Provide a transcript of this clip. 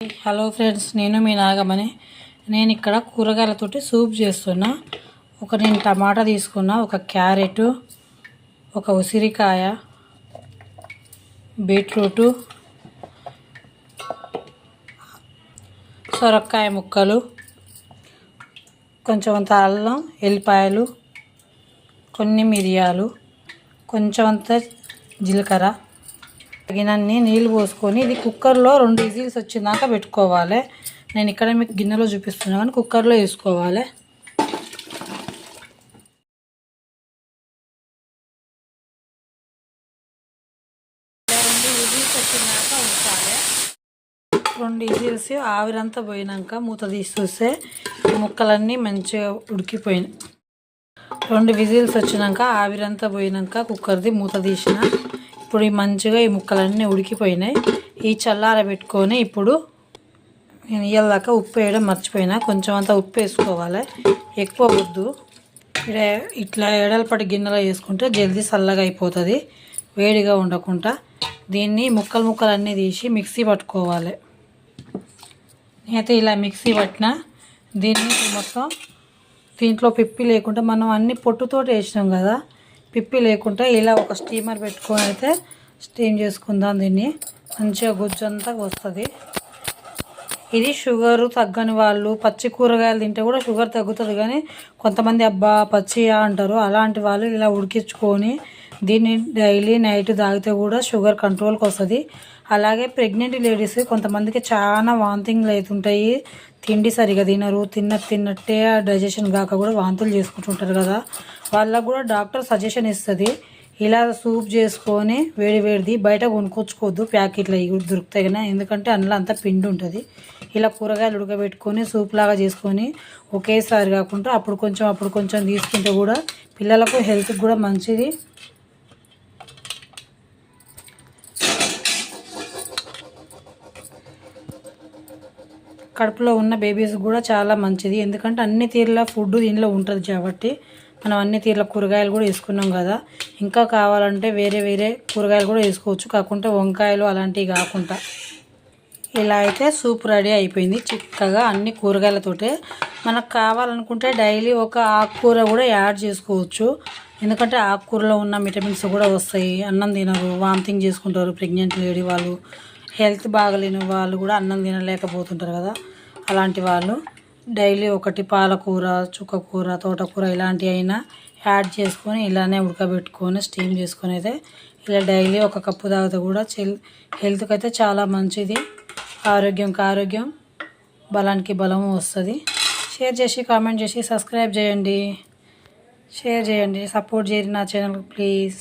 Hello friends, నేను మీ నాగమణి. నేను ఇక్కడ కూరగాయలతోటి సూప్ చేస్తున్నా. నేను టమాటా తీసుకున్నా, ఒక క్యారెట్, ఒక ఉసిరికాయ, బీట్రూటు, సొరకాయ ముక్కలు, కొంచెం అంత అల్లం, ఎల్లిపాయలు, కొన్ని మిరియాలు, కొంచెం అంత జీలకర్ర, తగినన్ని నీళ్ళు పోసుకొని ఇది కుక్కర్లో 2 విజిల్స్ వచ్చిందాక పెట్టుకోవాలి. నేను ఇక్కడ మీకు గిన్నెలో చూపిస్తున్నాను కానీ కుక్కర్లో వేసుకోవాలి. రెండు విజిల్స్ ఆవిరంతా పోయినాక మూత తీసి చూస్తే ముక్కలన్నీ మంచిగా ఉడికిపోయినాయి. 2 విజిల్స్ వచ్చినాక ఆవిరంతా పోయినాక కుక్కర్ది మూత తీసిన. ఇప్పుడు మంచిగా ఈ ముక్కలన్నీ ఉడికిపోయినాయి. ఈ చల్లారబెట్టుకొని ఇప్పుడు నేను ఇయ్యాలదాకా ఉప్పు వేయడం మర్చిపోయినా. కొంచెం అంతా ఉప్పు వేసుకోవాలి, ఎక్కువ వద్దు. ఇట్లా ఎడలపడి గిన్నెలో వేసుకుంటే జల్దీ చల్లగా అయిపోతుంది, వేడిగా ఉండకుండా. దీన్ని ముక్కలన్నీ తీసి మిక్సీ పట్టుకోవాలి. నేనైతే ఇలా మిక్సీ పట్టిన. దీన్ని మొత్తం దీంట్లో పిప్పి లేకుండా మనం అన్ని పొట్టుతోటి వేసినాం కదా, పిప్పి లేకుండా ఇలా ఒక స్టీమర్ పెట్టుకొని అయితే స్టీమ్ చేసుకుందాం. దీన్ని మంచిగా గుజ్జంతా వస్తుంది. ఇది షుగరు తగ్గని వాళ్ళు పచ్చి కూరగాయలు తింటే కూడా షుగర్ తగ్గుతుంది, కానీ కొంతమంది అబ్బా పచ్చియా అంటారు. అలాంటి వాళ్ళు ఇలా ఉడికించుకొని దీన్ని డైలీ నైట్ తాగితే కూడా షుగర్ కంట్రోల్కి వస్తుంది. అలాగే ప్రెగ్నెంట్ లేడీస్ కొంతమందికి చాలా వాంతింగ్లు అవుతుంటాయి, తిండి సరిగా తినరు, తిన్నట్టే డైజెషన్ కాక కూడా వాంతులు చేసుకుంటుంటారు కదా. వాళ్ళకు కూడా డాక్టర్ సజెషన్ ఇస్తుంది ఇలా సూప్ చేసుకొని వేడిది. బయట కొనుక్కొచ్చుకోవద్దు, ప్యాకెట్లు అవి కూడా దొరుకుతాయి కదా, ఎందుకంటే అందులో అంతా పిండి ఉంటుంది. ఇలా కూరగాయలు ఉడకబెట్టుకొని సూప్ లాగా చేసుకొని ఒకేసారి కాకుండా అప్పుడు కొంచెం తీసుకుంటే కూడా పిల్లలకు హెల్త్కి కూడా మంచిది. కడుపులో ఉన్న బేబీస్ కూడా చాలా మంచిది, ఎందుకంటే అన్ని తీరుల ఫుడ్ దీనిలో ఉంటుంది కాబట్టి. మనం అన్ని తీరుల కూరగాయలు కూడా వేసుకున్నాం కదా. ఇంకా కావాలంటే వేరే కూరగాయలు కూడా వేసుకోవచ్చు, కాకుంటే వంకాయలు అలాంటివి కాకుండా. ఇలా అయితే సూప్ రెడీ అయిపోయింది చిక్కగా అన్ని కూరగాయలతోటే. మనకు కావాలనుకుంటే డైలీ ఒక ఆకుకూర కూడా యాడ్ చేసుకోవచ్చు, ఎందుకంటే ఆకుకూరలో ఉన్న విటమిన్స్ కూడా వస్తాయి. అన్నం తినరు, వామిటింగ్ చేసుకుంటారు ప్రెగ్నెంట్ లేడీ వాళ్ళు, హెల్త్ బాగలేని వాళ్ళు కూడా అన్నం తినలేకపోతుంటారు కదా. అలాంటి వాళ్ళు డైలీ ఒకటి పాలకూర, చుక్కకూర, తోటకూర ఇలాంటివి అయినా యాడ్ చేసుకొని ఇలానే ఉడకబెట్టుకొని స్టీమ్ చేసుకొని అయితే ఇలా డైలీ ఒక కప్పు తాగితే కూడా హెల్త్కి అయితే చాలా మంచిది. ఆరోగ్యంకి ఆరోగ్యం, బలానికి బలము వస్తుంది. షేర్ చేసి కామెంట్ చేసి సబ్స్క్రైబ్ చేయండి, షేర్ చేయండి, సపోర్ట్ చేయండి నా ఛానల్కి ప్లీజ్.